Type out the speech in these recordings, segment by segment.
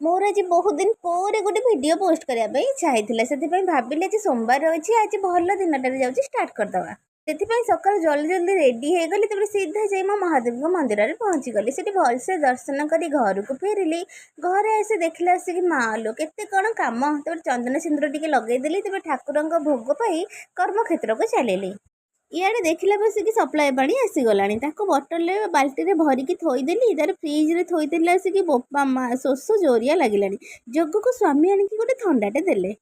मोर आज बहुत दिन पर गोटे वीडियो पोस्ट करने इच्छा होता से भाविले आज सोमवार अच्छी आज भल दिन जाऊँ स्टार्ट करदे से सका जल्दी जल्दी रेडी हो गली तब सीधा जा महादेव मंदिर में पहुँची गली से भलसे दर्शन कर घर को फेरिली घर आसी देखला आसिक माँ लो केते कौन कम तब चंदन सिंदूर टी लगेदेली तब ठाकुर भोग पाई कर्मक्षेत्र को चलिली इे देखला बसिक सप्लाय पानी आसीगला बटल बाल्टी भरिकी थोदेली तार फ्रिज्रे थोदेली आसिक बोपा माँ शोष जोरिया लगे जोग को स्वामी आणिकी गोटे थंडाटे देले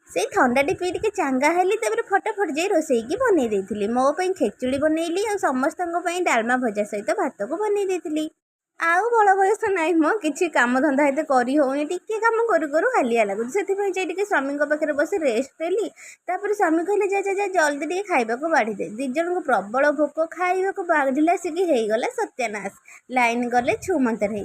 से थंडाटी पी टे चांगा हेली फटाफट जाई रोसई की बनई देइथिली मो पई खेचुड़ी बनैली और समस्त डालमा भजा सहित भात को बनई देइथिली आउ बड़ बयस नाई मो किसी काम धंदा हेते करी होनी टिके काम करू करू हालिया लगुच से स्वामी पाखे बस रेस्ट नेली तापर स्वामी कहले जा जा जा जल्दी टे खाइबा को बाढ़ी दे दी जन को प्रबल भोक खाइबा को बाढ़िला आसिक गला सत्यानाश लाइन गले छुमंतर है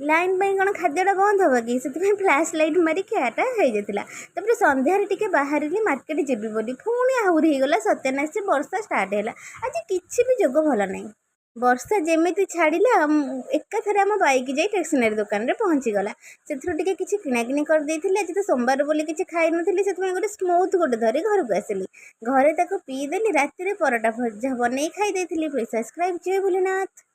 लाइन पाई कौन खाद्यटा बंद हम कि से फ्लाश लाइट मारी ख्याटा हो जाता संध्यारे टिके बाहर मार्केट जीवी बोली पुणी आहुरी होगला सत्यानाश से वर्षा स्टार्ट है आज किसी भी जोग भल ना वर्षा जमी छाड़ा एकाथरे आम बैक जा स्टेसनारी दुकान में पहुँचीगला से किसी किणाकिणी करदे आज तो सोमवार बोली किसी खाई नी से गोटे स्मूथ गोटे धरी घर को आसली घरे पीदेली राति परोटा भजा बन खाई सब्सक्राइब जय भोलेनाथ।